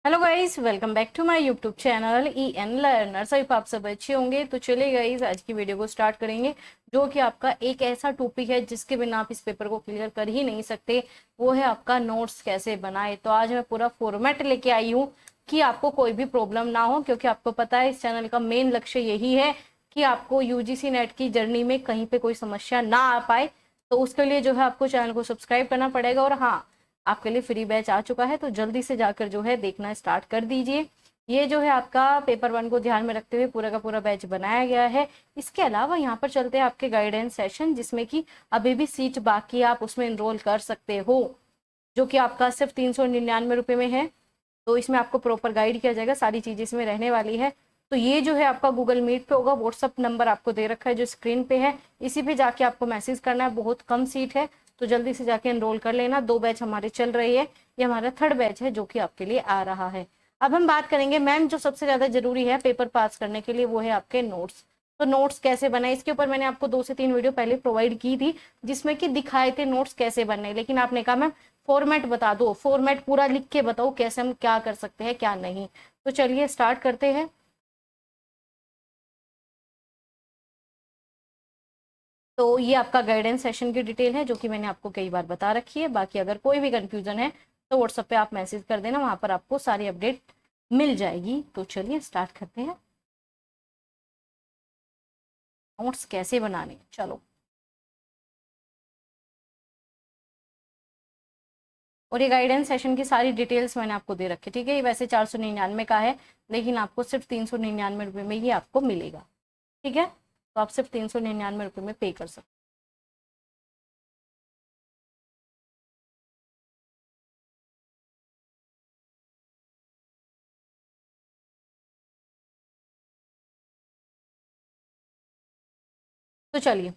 Hello guys, welcome back to my YouTube channel EN learner. I आप सब अच्छे होंगे। तो चलिए गाइस, आज की वीडियो को स्टार्ट करेंगे, जो कि आपका एक ऐसा टॉपिक है जिसके बिना आप इस पेपर को क्लियर कर ही नहीं सकते। वो है आपका नोट्स कैसे बनाए। तो आज मैं पूरा फॉर्मेट लेके आई हूँ कि आपको कोई भी प्रॉब्लम ना हो, क्योंकि आपको पता है इस चैनल का मेन लक्ष्य यही है कि आपको UGC नेट की जर्नी में कहीं पे कोई समस्या ना आ पाए। तो उसके लिए जो है आपको चैनल को सब्सक्राइब करना पड़ेगा। और हाँ, आपके लिए फ्री बैच आ चुका है, तो जल्दी से जाकर जो है देखना स्टार्ट कर दीजिए। ये जो है आपका पेपर 1 को ध्यान में रखते हुए पूरा का पूरा बैच बनाया गया है। इसके अलावा यहाँ पर चलते हैं आपके गाइडेंस सेशन, जिसमें कि अभी भी सीट बाकी, आप उसमें इनरोल कर सकते हो, जो कि आपका सिर्फ 399 रुपये में है। तो इसमें आपको प्रॉपर गाइड किया जाएगा, सारी चीजें इसमें रहने वाली है। तो ये जो है आपका गूगल मीट पे होगा। व्हाट्सअप नंबर आपको दे रखा है जो स्क्रीन पे है, इसी पे जाके आपको मैसेज करना है। बहुत कम सीट है, तो जल्दी से जाके एनरोल कर लेना। 2 बैच हमारे चल रही है, ये हमारा 3rd बैच है जो कि आपके लिए आ रहा है। अब हम बात करेंगे मैम, जो सबसे ज्यादा जरूरी है पेपर पास करने के लिए, वो है आपके नोट्स। तो नोट्स कैसे बनाए, इसके ऊपर मैंने आपको 2 से 3 वीडियो पहले प्रोवाइड की थी, जिसमें कि दिखाए थे नोट्स कैसे बनने। लेकिन आपने कहा मैम फॉर्मेट बता दो, फॉर्मेट पूरा लिख के बताओ कैसे हम क्या कर सकते हैं क्या नहीं। तो चलिए स्टार्ट करते हैं। तो ये आपका गाइडेंस सेशन की डिटेल है, जो कि मैंने आपको कई बार बता रखी है। बाकी अगर कोई भी कंफ्यूजन है तो व्हाट्सएप पे आप मैसेज कर देना, वहां पर आपको सारी अपडेट मिल जाएगी। तो चलिए स्टार्ट करते हैं। नोट्स कैसे बनाने, चलो। और ये गाइडेंस सेशन की सारी डिटेल्स मैंने आपको दे रखी, ठीक है। ये वैसे 499 का है, लेकिन आपको सिर्फ 399 रुपये में ये आपको मिलेगा, ठीक है। तो आप सिर्फ 399 रुपये में पे कर सकते। तो चलिए,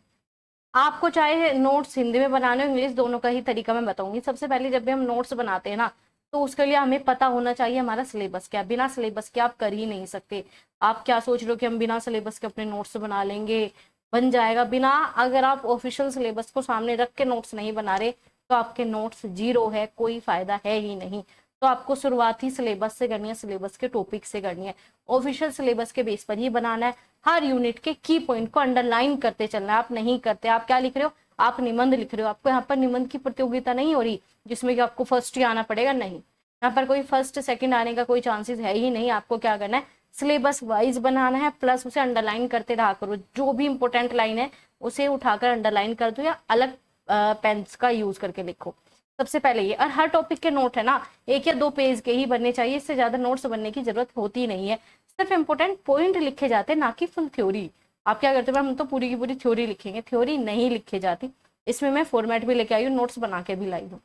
आपको चाहे नोट्स हिंदी में बनाने हो इंग्लिश, दोनों का ही तरीका मैं बताऊंगी। सबसे पहले जब भी हम नोट्स बनाते हैं ना, तो उसके लिए हमें पता होना चाहिए हमारा सिलेबस क्या है। बिना सिलेबस के आप कर ही नहीं सकते। आप क्या सोच रहे हो कि हम बिना सिलेबस के अपने नोट्स बना लेंगे, बन जाएगा? बिना, अगर आप ऑफिशियल सिलेबस को सामने रख के नोट्स नहीं बना रहे, तो आपके नोट्स जीरो है, कोई फायदा है ही नहीं। तो आपको शुरुआत ही सिलेबस से करनी है, सिलेबस के टॉपिक से करनी है। ऑफिशियल सिलेबस के बेस पर ही बनाना है। हर यूनिट के की पॉइंट को अंडरलाइन करते चलना है। आप नहीं करते, आप क्या लिख रहे हो, आप निबंध लिख रहे हो। आपको यहाँ पर निबंध की प्रतियोगिता नहीं हो रही जिसमें कि आपको फर्स्ट ही आना पड़ेगा, नहीं। यहाँ पर कोई फर्स्ट सेकंड आने का कोई चांसेस है ही नहीं। आपको क्या करना है, सिलेबस वाइज बनाना है, प्लस उसे अंडरलाइन करते रहा करो। जो भी इंपॉर्टेंट लाइन है उसे उठाकर अंडरलाइन कर दो, या अलग पेन्स का यूज करके लिखो। सबसे पहले ये, और हर टॉपिक के नोट है ना 1 या 2 पेज के ही बनने चाहिए। इससे ज्यादा नोट्स बनने की जरूरत होती नहीं है। सिर्फ इंपोर्टेंट पॉइंट लिखे जाते हैं, ना कि फुल थ्योरी। आप क्या करते हो, हम तो पूरी की पूरी थ्योरी लिखेंगे, थ्योरी नहीं लिखे जाती। इसमें मैं फॉर्मेट भी लेके आई हूँ, नोट्स बना के भी लाई हूँ।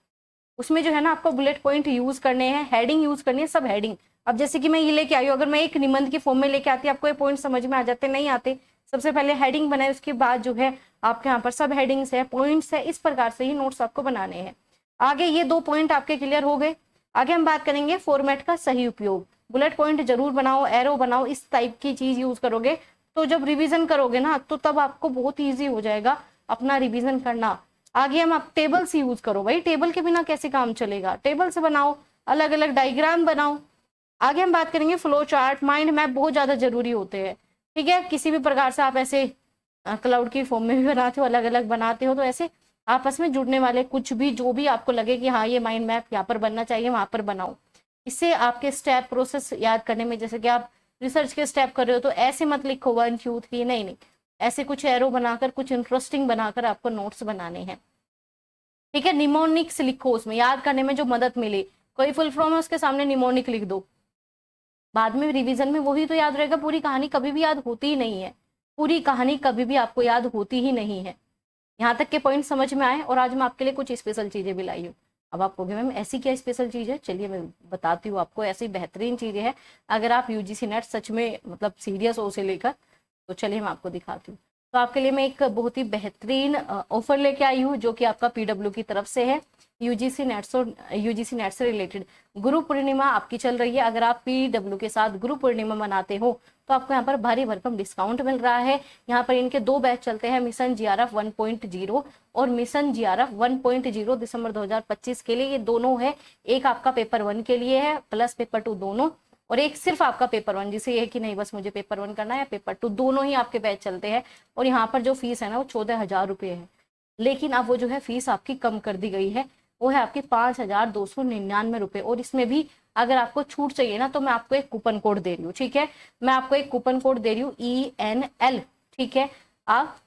उसमें जो है ना आपको बुलेट पॉइंट यूज करने हैं, हेडिंग यूज करनी है, सब हेडिंग। अब जैसे कि मैं ये लेके आई हूँ, अगर मैं एक निबंध की फॉर्म में लेके आती, आपको ये पॉइंट समझ में आ जाते? नहीं आते। सबसे पहले हेडिंग बनाए, उसके बाद जो है आपके यहाँ पर सब हेडिंग्स है, पॉइंट्स है। इस प्रकार से ही नोट्स आपको बनाने हैं। आगे ये 2 पॉइंट आपके क्लियर हो गए। आगे हम बात करेंगे फॉर्मेट का सही उपयोग। बुलेट पॉइंट जरूर बनाओ, एरो बनाओ, इस टाइप की चीज यूज करोगे तो जब रिवीजन करोगे ना, तो तब आपको बहुत ईजी हो जाएगा अपना रिवीजन करना। आगे हम आप टेबल्स यूज करो। भाई टेबल के बिना कैसे काम चलेगा, टेबल से बनाओ, अलग अलग डायग्राम बनाओ। आगे हम बात करेंगे फ्लो चार्ट, माइंड मैप बहुत ज्यादा जरूरी होते हैं, ठीक है। किसी भी प्रकार से आप ऐसे क्लाउड की फॉर्म में भी बनाते हो, अलग अलग बनाते हो, तो ऐसे आपस में जुड़ने वाले कुछ भी, जो भी आपको लगे कि हाँ ये माइंड मैप यहाँ पर बनना चाहिए, वहां पर बनाओ। इससे आपके स्टेप प्रोसेस याद करने में, जैसे कि आप रिसर्च के स्टेप कर रहे हो, तो ऐसे मत लिखो 1 2 3, नहीं नहीं, ऐसे कुछ एरो बनाकर, कुछ इंटरेस्टिंग बनाकर आपको नोट्स बनाने हैं, ठीक है। निमोनिक्स लिखो, उसमें याद करने में जो मदद मिले। कोई फुल फॉर्म है उसके सामने निमोनिक लिख दो, बाद में रिवीजन में वही तो याद रहेगा। पूरी कहानी कभी भी याद होती ही नहीं है, पूरी कहानी कभी भी आपको याद होती ही नहीं है। यहाँ तक के पॉइंट समझ में आए। और आज मैं आपके लिए कुछ स्पेशल चीजें भी लाई हूँ। अब आप कहोगे मैम ऐसी क्या स्पेशल चीज है, चलिए मैं बताती हूँ आपको। ऐसी बेहतरीन चीजें हैं, अगर आप UGC नेट सच में मतलब सीरियस हो उसे लेकर, तो चलिए मैं आपको दिखाती हूँ। तो आपके लिए मैं एक बहुत ही बेहतरीन ऑफर लेके आई हूँ, जो कि आपका पीडब्ल्यू की तरफ से है। यूजीसी नेट से रिलेटेड गुरु पूर्णिमा आपकी चल रही है। अगर आप पीडब्ल्यू के साथ गुरु पूर्णिमा मनाते हो तो आपको यहाँ पर भारी भरकम डिस्काउंट मिल रहा है। यहाँ पर इनके 2 बैच चलते हैं, मिशन जीआरएफ 1.0 और मिशन जीआरएफ 1.0 दिसंबर 2025 के लिए। ये दोनों है, एक आपका पेपर 1 के लिए है प्लस पेपर 2 दोनों, और एक सिर्फ आपका पेपर 1 जिसे ये है कि नहीं बस मुझे पेपर 1 करना है, या पेपर 2, दोनों ही आपके बैच चलते हैं। और यहाँ पर जो फीस है ना वो 14,000 रुपये है, लेकिन अब वो जो है फीस आपकी कम कर दी गई है, वो है आपकी 5,299 रुपये। और इसमें भी अगर आपको छूट चाहिए ना तो मैं आपको एक कूपन कोड दे रही हूँ, ठीक है, मैं आपको एक कूपन कोड दे रही हूँ ENL, ठीक है, आप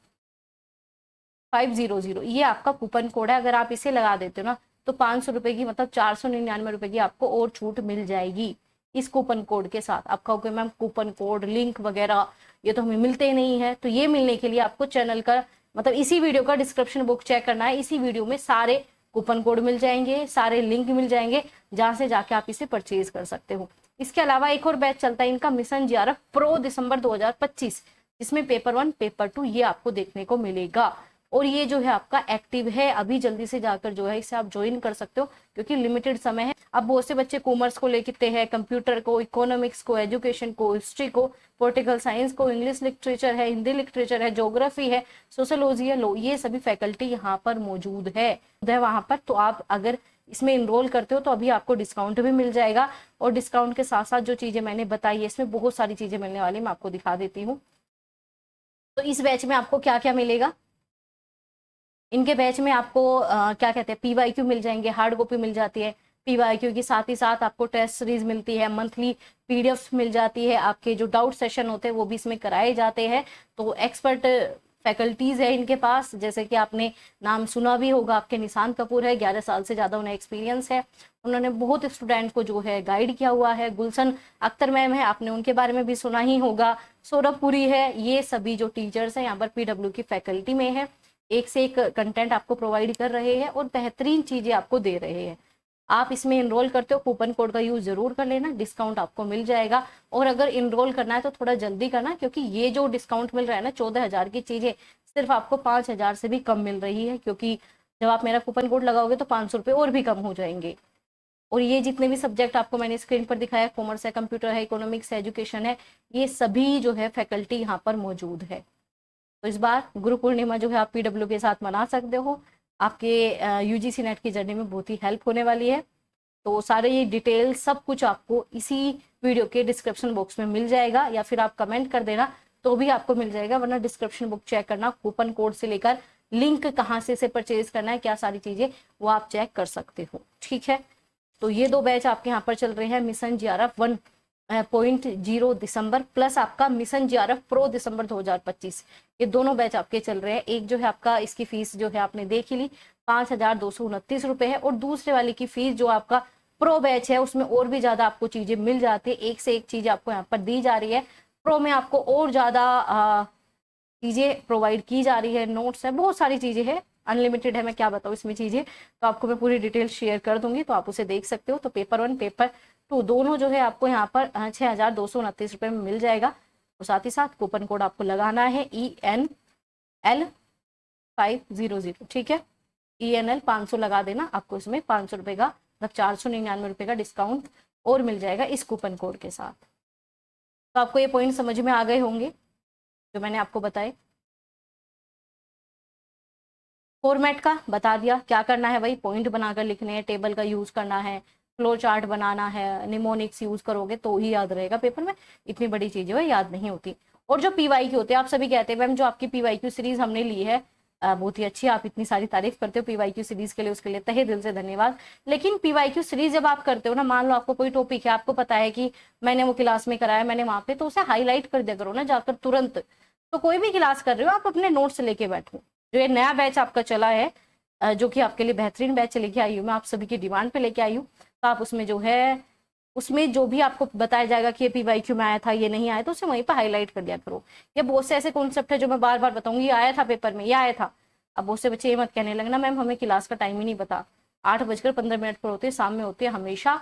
500, ये आपका कूपन कोड है। अगर आप इसे लगा देते हो ना तो 500 रुपए की मतलब 499 रुपए की आपको और छूट मिल जाएगी इस कूपन कोड के साथ। आप कहोगे मैम कूपन कोड लिंक वगैरह ये तो हमें मिलते ही नहीं है, तो ये मिलने के लिए आपको चैनल का मतलब इसी वीडियो का डिस्क्रिप्शन बॉक्स चेक करना है। इसी वीडियो में सारे कूपन कोड मिल जाएंगे, सारे लिंक मिल जाएंगे, जहां से जाके आप इसे परचेज कर सकते हो। इसके अलावा एक और बैच चलता है इनका मिशन जीआरएफ प्रो दिसंबर 2025, जिसमें पेपर 1 पेपर 2 ये आपको देखने को मिलेगा। और ये जो है आपका एक्टिव है, अभी जल्दी से जाकर जो है इसे आप ज्वाइन कर सकते हो, क्योंकि लिमिटेड समय है। अब बहुत से बच्चे कॉमर्स को लेते हैं, कंप्यूटर को, इकोनॉमिक्स को, एजुकेशन को, हिस्ट्री को, पॉलिटिकल साइंस को, इंग्लिश लिटरेचर है, हिंदी लिटरेचर है, ज्योग्राफी है, सोशोलॉजी है, लो, ये सभी फैकल्टी यहाँ पर मौजूद है वहां पर। तो आप अगर इसमें इनरोल करते हो तो अभी आपको डिस्काउंट भी मिल जाएगा। और डिस्काउंट के साथ साथ जो चीजें मैंने बताई है इसमें बहुत सारी चीजें मिलने वाली, मैं आपको दिखा देती हूँ। तो इस बैच में आपको क्या क्या मिलेगा, इनके बैच में आपको क्या कहते हैं पीवाईक्यू मिल जाएंगे, हार्ड कॉपी मिल जाती है पीवाईक्यू की, साथ ही साथ आपको टेस्ट सीरीज मिलती है, मंथली पीडीएफ मिल जाती है, आपके जो डाउट सेशन होते हैं वो भी इसमें कराए जाते हैं। तो एक्सपर्ट फैकल्टीज है इनके पास, जैसे कि आपने नाम सुना भी होगा, आपके निशांत कपूर है, 11 साल से ज्यादा उन्हें एक्सपीरियंस है, उन्होंने बहुत स्टूडेंट को जो है गाइड किया हुआ है। गुलशन अख्तर मैम है, आपने उनके बारे में भी सुना ही होगा। सौरभ पुरी है, ये सभी जो टीचर्स हैं यहाँ पर पीडब्ल्यू की फैकल्टी में है, एक से एक कंटेंट आपको प्रोवाइड कर रहे हैं और बेहतरीन चीजें आपको दे रहे हैं। आप इसमें इनरोल करते हो कूपन कोड का यूज जरूर कर लेना, डिस्काउंट आपको मिल जाएगा। और अगर इनरोल करना है तो थोड़ा जल्दी करना, क्योंकि ये जो डिस्काउंट मिल रहा है ना 14,000 की चीजें सिर्फ आपको 5,000 से भी कम मिल रही है, क्योंकि जब आप मेरा कूपन कोड लगाओगे तो 500 रुपये और भी कम हो जाएंगे। और ये जितने भी सब्जेक्ट आपको मैंने स्क्रीन पर दिखाया, कॉमर्स है, कंप्यूटर है, इकोनॉमिक्स है, एजुकेशन है, ये सभी जो है फैकल्टी यहाँ पर मौजूद है। तो इस बार गुरु पूर्णिमा जो है आप पीडब्ल्यू के साथ मना सकते हो, आपके यूजीसी नेट की जर्नी में बहुत ही हेल्प होने वाली है। तो सारे ये डिटेल सब कुछ आपको इसी वीडियो के डिस्क्रिप्शन बॉक्स में मिल जाएगा, या फिर आप कमेंट कर देना तो भी आपको मिल जाएगा, वरना डिस्क्रिप्शन बुक चेक करना, कूपन कोड से लेकर लिंक कहाँ से परचेज करना है, क्या सारी चीजें वो आप चेक कर सकते हो, ठीक है। तो ये 2 बैच आपके यहाँ पर चल रहे हैं, मिशन जीआरएफ 1.0 दिसंबर प्लस आपका मिशन जीआरएफ प्रो दिसंबर 2025, ये दोनों बैच आपके चल रहे हैं। एक जो है आपका इसकी फीस जो है आपने देख ही ली 5,229 रुपए है, और दूसरे वाले की फीस जो आपका प्रो बैच है उसमें और भी ज्यादा आपको चीजें मिल जाती है, एक से एक चीज आपको यहाँ पर दी जा रही है। प्रो में आपको और ज्यादा चीजें प्रोवाइड की जा रही है, नोट्स है, बहुत सारी चीजें हैं, अनलिमिटेड है, मैं क्या बताऊँ इसमें चीजें, तो आपको मैं पूरी डिटेल शेयर कर दूंगी, तो आप उसे देख सकते हो। तो पेपर 1 पेपर 2 दोनों जो है आपको यहाँ पर 6,229 रुपये में मिल जाएगा। और साथ ही साथ कूपन कोड आपको लगाना है ENL 500, ठीक है, ENL 500 लगा देना, आपको इसमें 500 रुपये का मतलब 499 रुपये का डिस्काउंट और मिल जाएगा इस कूपन कोड के साथ। तो आपको ये पॉइंट समझ में आ गए होंगे जो मैंने आपको बताए। फॉर्मेट का बता दिया, क्या करना है भाई, पॉइंट बनाकर लिखने हैं, टेबल का यूज करना है, फ्लो चार्ट बनाना है, निमोनिक्स यूज करोगे तो ही याद रहेगा पेपर में, इतनी बड़ी चीजें वो याद नहीं होती। और जो पीवाईक्यू होते हैं, आप सभी कहते हैं मैम जो आपकी पीवाईक्यू सीरीज हमने ली है बहुत ही अच्छी, आप इतनी सारी तारीफ करते हो पीवाईक्यू सीरीज के लिए, उसके लिए तहे दिल से धन्यवाद। लेकिन पीवाईक्यू सीरीज जब आप करते हो ना, मान लो आपको कोई टॉपिक है, आपको पता है कि मैंने वो क्लास में कराया, मैंने वहां पे, तो उसे हाईलाइट कर दिया करो ना जाकर तुरंत। तो कोई भी क्लास कर रहे हो आप अपने नोट्स लेके बैठो। जो ये नया बैच आपका चला है जो कि आपके लिए बेहतरीन बैच लेके आई हूँ मैं, आप सभी की डिमांड पे लेके आई हूँ, तो आप उसमें जो है उसमें जो भी आपको बताया जाएगा कि ये पीवाईक्यू में आया था, ये नहीं आया, तो उसे वहीं पर हाईलाइट कर दिया करो। ये बहुत से ऐसे कॉन्सेप्ट है जो मैं बार बार बताऊंगी, ये आया था पेपर में, ये आया था। अब बहुत से बच्चे ये मत कहने लगना मैम हमें क्लास का टाइम ही नहीं पता, 8:15 पर होती है, शाम में होती है हमेशा,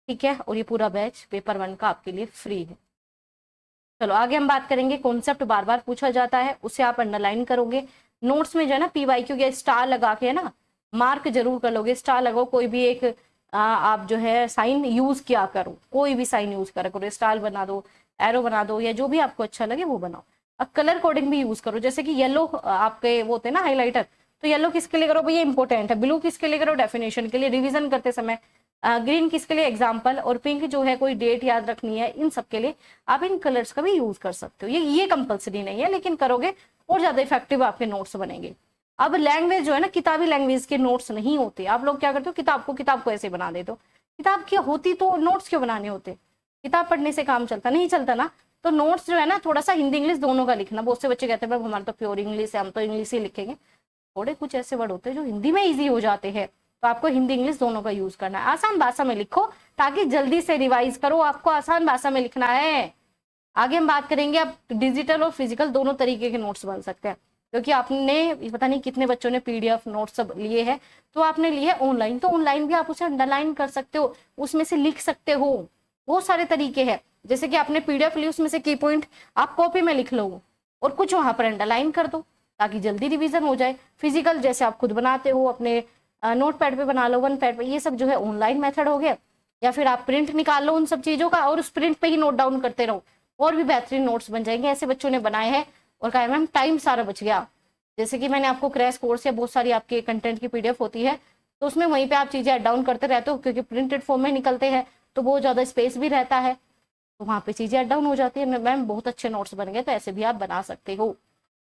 ठीक है। और ये पूरा बैच पेपर 1 का आपके लिए फ्री है। चलो आगे हम बात करेंगे, कॉन्सेप्ट बार बार पूछा जाता है, उसे आप अंडरलाइन करोगे। नोट्स में जो है ना PYQ या स्टार लगा के, है ना, मार्क जरूर कर लोगे। स्टार लगाओ, कोई भी एक आप जो है साइन यूज किया करो, कोई भी साइन यूज करा करो, स्टार बना दो, एरो बना दो, या जो भी आपको अच्छा लगे वो बनाओ। अब कलर कोडिंग भी यूज करो, जैसे कि येलो आपके वो होते हैं ना हाईलाइटर, तो येलो किसके लिए करो भैया, इंपॉर्टेंट है। ब्लू किसके लिए करो, डेफिनेशन के लिए, रिवीजन करते समय। ग्रीन किसके लिए, एग्जाम्पल। और पिंक जो है कोई डेट याद रखनी है, इन सब के लिए आप इन कलर्स का भी यूज कर सकते हो। ये कंपलसरी नहीं है, लेकिन करोगे और ज्यादा इफेक्टिव आपके नोट्स बनेंगे। अब लैंग्वेज जो है ना, किताबी लैंग्वेज के नोट्स नहीं होते। आप लोग क्या करते हो, किताब को ऐसे बना देते हो। किताब की होती तो नोट्स क्यों बनाने होते, किताब पढ़ने से काम चलता नहीं चलता ना। तो नोट्स जो है ना, थोड़ा सा हिंदी इंग्लिश दोनों का लिखना। बहुत से बच्चे कहते हैं हमारा तो प्योर इंग्लिश है, हम तो इंग्लिश ही लिखेंगे। थोड़े कुछ ऐसे वर्ड होते हैं जो हिंदी में इजी हो जाते हैं, तो आपको हिंदी इंग्लिश दोनों का यूज करना है। आसान भाषा में लिखो ताकि जल्दी से रिवाइज करो, आपको आसान भाषा में लिखना है। आगे हम बात करेंगे, अब डिजिटल और फिजिकल दोनों तरीके के नोट्स बन सकते हैं, क्योंकि आपने पता नहीं कितने बच्चों ने PDF नोट्स सब लिए हैं, तो आपने लिए है ऑनलाइन, तो ऑनलाइन भी आप उसे अंडरलाइन कर सकते हो, उसमें से लिख सकते हो। बहुत सारे तरीके हैं, जैसे कि आपने PDF ली, उसमें से की पॉइंट आप कॉपी में लिख लो और कुछ वहां पर अंडरलाइन कर दो ताकि जल्दी रिवीजन हो जाए। फिजिकल जैसे आप खुद बनाते हो अपने नोट पैड पे बना लो, वन पैड पे, ये सब जो है ऑनलाइन मेथड हो गया। या फिर आप प्रिंट निकाल लो उन सब चीजों का और उस प्रिंट पे ही नोट डाउन करते रहो, और भी बेहतरीन नोट्स बन जाएंगे। ऐसे बच्चों ने बनाए हैं और कहा मैम टाइम सारा बच गया। जैसे कि मैंने आपको क्रैश कोर्स या बहुत सारी आपके कंटेंट की PDF होती है, तो उसमें वहीं पे आप चीजें ऐड डाउन करते रहते हो, क्योंकि प्रिंटेड फॉर्म में निकलते हैं तो बहुत ज्यादा स्पेस भी रहता है, तो वहां पे चीजें ऐड डाउन हो जाती है। मैम बहुत अच्छे नोट्स बन गए, तो ऐसे भी आप बना सकते हो।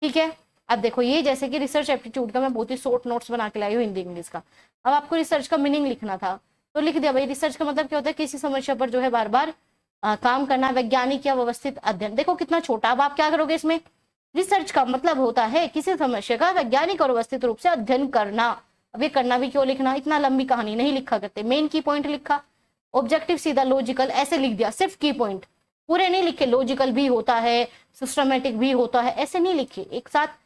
ठीक है, अब देखो ये जैसे कि रिसर्च एप्टीट्यूड का मैं बहुत ही शॉर्ट नोट्स बना के लाई हूँ हिंदी इंग्लिश का। अब आपको रिसर्च का मीनिंग लिखना था तो लिख दिया भाई। रिसर्च का मतलब क्या होता है, किसी समस्या पर जो है बार बार काम करना, वैज्ञानिक या व्यवस्थित अध्ययन। देखो कितना छोटा, अब आप क्या करोगे इसमें, रिसर्च का मतलब होता है किसी समस्या का वैज्ञानिक और व्यवस्थित रूप से अध्ययन करना। अब ये करना भी क्यों लिखना, इतना लंबी कहानी नहीं लिखा करते, मेन की पॉइंट लिखा। ऑब्जेक्टिव सीधा लॉजिकल ऐसे लिख दिया, सिर्फ की पॉइंट, पूरे नहीं लिखे। लॉजिकल भी होता है, सिस्टमेटिक भी होता है, ऐसे नहीं लिखे, एक साथ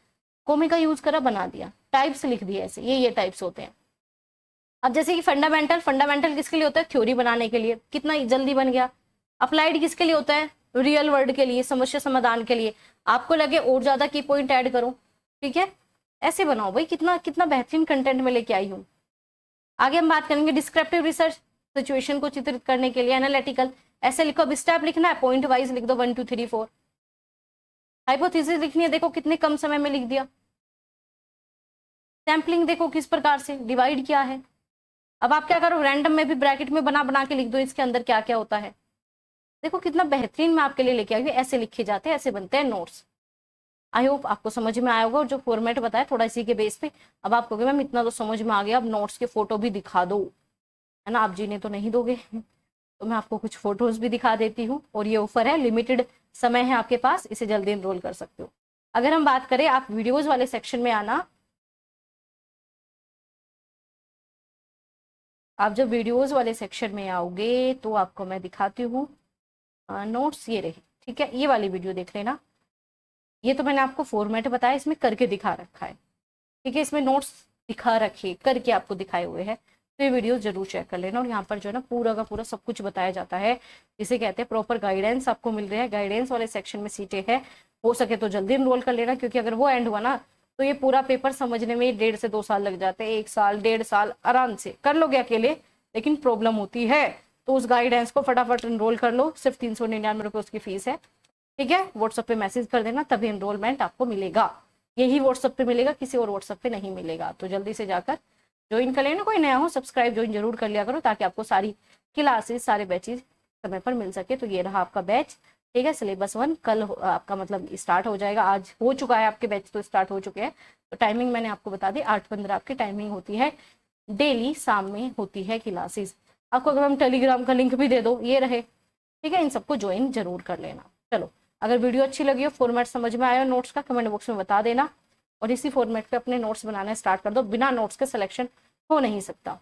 कोमे का यूज करा बना दिया। टाइप्स लिख दिए ऐसे, ये टाइप्स होते हैं। अब जैसे कि फंडामेंटल किसके लिए होता है, थ्योरी बनाने के लिए, कितना जल्दी बन गया। अप्लाइड किसके लिए होता है, रियल वर्ल्ड के लिए, समस्या समाधान के लिए। आपको लगे और ज्यादा की पॉइंट ऐड करो, ठीक है, ऐसे बनाओ भाई। कितना कितना बेहतरीन कंटेंट में लेके आई हूँ। आगे हम बात करेंगे डिस्क्रिप्टिव रिसर्च, सिचुएशन को चित्रित करने के लिए। एनालिटिकल ऐसे लिखो, अब स्टेप लिखना है, पॉइंट वाइज लिख दो 1 2 3 4। हाइपोथेसिस लिखनी है, देखो कितने कम समय में लिख दिया। सैम्पलिंग देखो किस प्रकार से डिवाइड किया है। अब आप क्या करो, रैंडम में भी ब्रैकेट में बना बना के लिख दो इसके अंदर क्या क्या होता है। देखो कितना बेहतरीन मैं आपके लिए लेके आई हूँ। ऐसे लिखे जाते हैं, ऐसे बनते हैं नोट्स। आई होप आपको समझ में आया होगा, और जो फॉर्मेट बताया थोड़ा इसी के बेस पे। अब आप कहोगे मैम इतना तो समझ में आ गया, अब नोट्स के फोटो भी दिखा दो, है ना। आप जीने तो नहीं दोगे तो मैं आपको कुछ फोटोज भी दिखा देती हूँ। और ये ऑफर है, लिमिटेड समय है आपके पास, इसे जल्दी एनरोल कर सकते हो। अगर हम बात करें, आप वीडियोज वाले सेक्शन में आना। आप जब वीडियोज वाले सेक्शन में आओगे तो आपको मैं दिखाती हूँ नोट्स। ये रहे, ठीक है, ये वाली वीडियो देख लेना। ये तो मैंने आपको फॉर्मेट बताया, इसमें करके दिखा रखा है, ठीक है। इसमें नोट्स दिखा रखे, करके आपको दिखाए हुए हैं, तो ये वीडियो जरूर चेक कर लेना। और यहाँ पर जो है ना पूरा का पूरा सब कुछ बताया जाता है, जिसे कहते हैं प्रॉपर गाइडेंस आपको मिल रहे हैं। गाइडेंस वाले सेक्शन में सीटें है, हो सके तो जल्दी इनरोल कर लेना, क्योंकि अगर वो एंड हुआ ना तो ये पूरा पेपर समझने में 1.5 से 2 साल लग जाते हैं। 1 साल 1.5 साल आराम से कर लोगे अकेले, लेकिन प्रॉब्लम होती है। तो उस गाइडेंस को फटाफट इनरोल कर लो, सिर्फ 399 रुपये उसकी फीस है, ठीक है। व्हाट्सएप पे मैसेज कर देना, तभी एनरोलमेंट आपको मिलेगा। यही व्हाट्सएप पे मिलेगा, किसी और व्हाट्सएप पे नहीं मिलेगा। तो जल्दी से जाकर ज्वाइन कर लेना। कोई नया हो सब्सक्राइब ज्वाइन जरूर कर लिया करो, ताकि आपको सारी क्लासेस सारे बैचेज समय पर मिल सके। तो ये रहा आपका बैच, ठीक है। सिलेबस 1 कल आपका मतलब स्टार्ट हो जाएगा, आज हो चुका है आपके बैच, तो स्टार्ट हो चुके हैं। तो टाइमिंग मैंने आपको बता दी, 8:15 आपकी टाइमिंग होती है, डेली शाम में होती है क्लासेस। आपको अगर हम टेलीग्राम का लिंक भी दे दो, ये रहे, ठीक है। इन सबको ज्वाइन जरूर कर लेना। चलो, अगर वीडियो अच्छी लगी हो, फॉर्मेट समझ में आया नोट्स का, कमेंट बॉक्स में बता देना। और इसी फॉर्मेट पे अपने नोट्स बनाना स्टार्ट कर दो, बिना नोट्स के सिलेक्शन हो नहीं सकता।